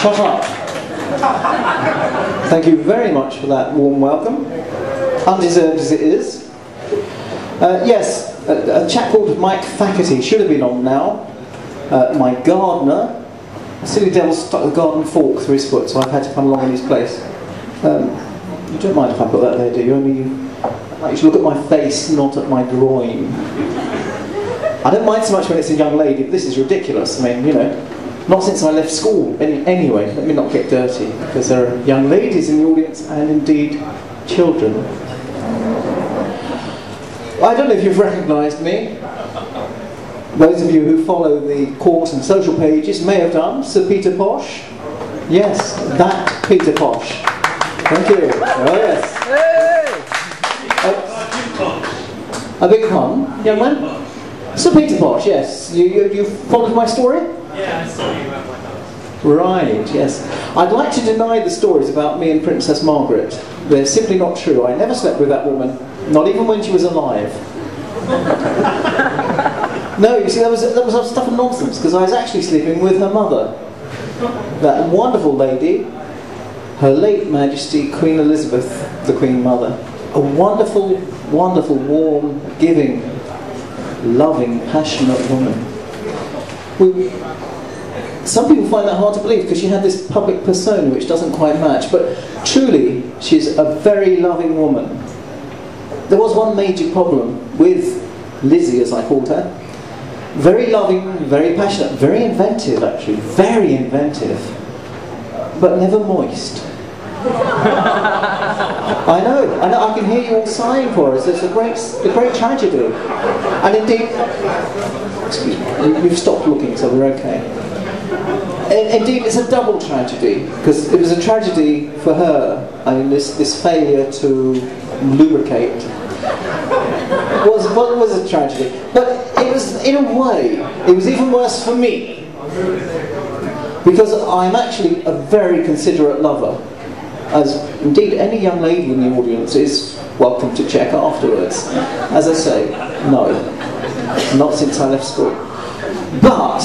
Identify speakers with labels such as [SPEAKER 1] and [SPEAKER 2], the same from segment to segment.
[SPEAKER 1] Shut up. Thank you very much for that warm welcome. Undeserved as it is. Yes, a chap called Mike Faculty should have been on now. My gardener. A silly devil stuck a garden fork through his foot, so I've had to come along in his place. You don't mind if I put that there, do you? Only you should look at my face, not at my groin. I don't mind so much when it's a young lady, but this is ridiculous. I mean, you know, not since I left school. Anyway, let me not get dirty, because there are young ladies in the audience, and indeed children. I don't know if you've recognised me. Those of you who follow the course and social pages may have done. Sir Peter Posh. Yes, that Peter Posh. Thank you. Oh yes. A big pun, young man? Sir Peter Posh, yes. You followed my story?
[SPEAKER 2] Yeah, I saw you at my house.
[SPEAKER 1] Right, yes. I'd like to deny the stories about me and Princess Margaret. They're simply not true. I never slept with that woman, not even when she was alive. No, you see, that was a stuff of nonsense, because I was actually sleeping with her mother. That wonderful lady, Her late Majesty Queen Elizabeth, the Queen Mother. A wonderful, wonderful, warm, giving, loving, passionate woman. Some people find that hard to believe because she had this public persona which doesn't quite match, but truly she's a very loving woman. There was one major problem with Lizzie, as I called her. Very loving, very passionate, very inventive actually, very inventive, but never moist. I know, I can hear you all sighing for us. It's a great tragedy. And indeed, excuse me, you've stopped looking, so we're okay. Indeed, it's a double tragedy, because it was a tragedy for her. I mean, this failure to lubricate was a tragedy. But it was, in a way, it was even worse for me, because I'm actually a very considerate lover, as indeed any young lady in the audience is welcome to check afterwards. As I say, no, not since I left school. But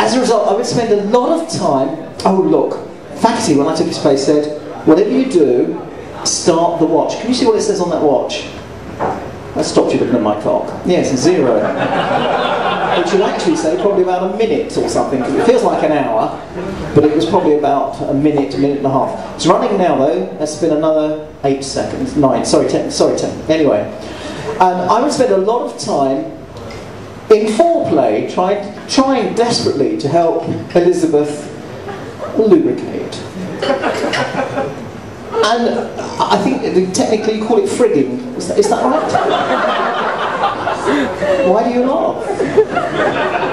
[SPEAKER 1] as a result, I would spend a lot of time. Oh look, Faculty, when I took his place, said, whatever you do, start the watch. Can you see what it says on that watch? I stopped you looking at my clock. Yes, 0. Which would actually say probably about a minute or something, because it feels like an hour, but it was probably about a minute and a half. It's running now though. That's been another 8 seconds, 9. Sorry, 10. Anyway, and I would spend a lot of time in foreplay, trying desperately to help Elizabeth lubricate. And I think technically you call it frigging. Is that right? Why do you laugh?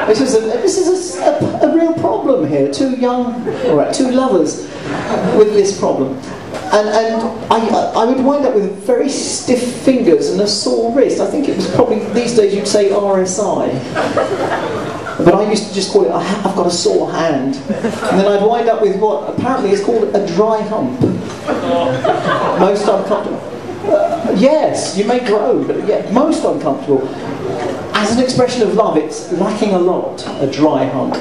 [SPEAKER 1] This is a real problem here. Two lovers with this problem. And I would wind up with very stiff fingers and a sore wrist. I think it was probably, these days you'd say RSI. But I used to just call it, I've got a sore hand. And then I'd wind up with what apparently is called a dry hump. Most uncomfortable. Yes, you may grow, but yeah, most uncomfortable. As an expression of love, it's lacking a lot, a dry hump.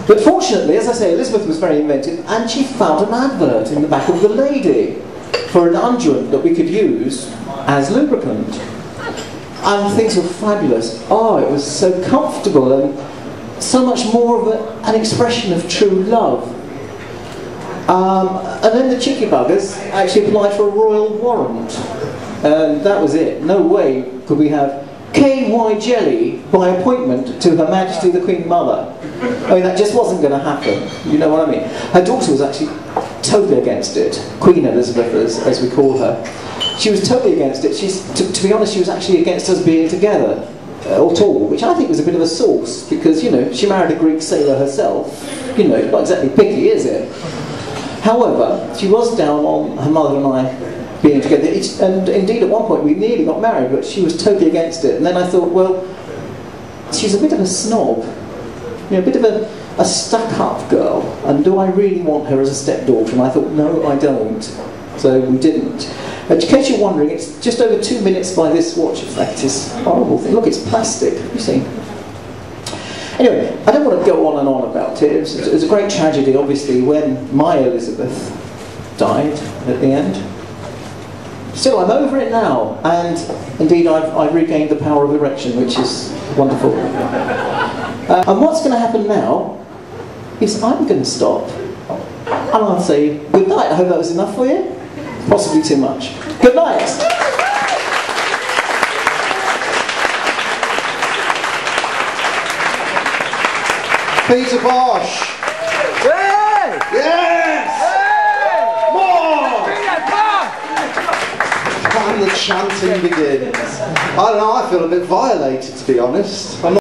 [SPEAKER 1] But fortunately, as I say, Elizabeth was very inventive, and she found an advert in the back of the Lady for an unguent that we could use as lubricant. And things were fabulous. Oh, it was so comfortable and so much more of an expression of true love. And then the cheeky buggers actually applied for a royal warrant. And that was it. No way could we have KY jelly by appointment to Her Majesty the Queen Mother. I mean, that just wasn't going to happen. You know what I mean? Her daughter was actually totally against it. Queen Elizabeth, as we call her. She was totally against it. To be honest, she was actually against us being together at all, which I think was a bit of a source, because, you know, she married a Greek sailor herself. You know, not exactly picky, is it? However, she was down on her mother and I being together, and indeed at one point we nearly got married, but she was totally against it. And then I thought, well, she's a bit of a snob, you know, a bit of a stuck-up girl, and do I really want her as a stepdaughter? And I thought, no, I don't. So we didn't. In case you're wondering, it's just over 2 minutes by this watch. In fact, it's a horrible thing. Look, it's plastic, you see. Anyway, I don't want to go on and on about it. It was a great tragedy, obviously, when my Elizabeth died at the end. Still, I'm over it now, and indeed I've regained the power of erection, which is wonderful. And what's going to happen now is I'm going to stop, and I'll say good night. I hope that was enough for you. Possibly too much. Good night.
[SPEAKER 3] Peter Posh!
[SPEAKER 4] Hey!
[SPEAKER 3] Yes!
[SPEAKER 4] Hey!
[SPEAKER 3] More!
[SPEAKER 4] Bring it,
[SPEAKER 3] And the chanting begins. I don't know, I feel a bit violated, to be honest. I'm not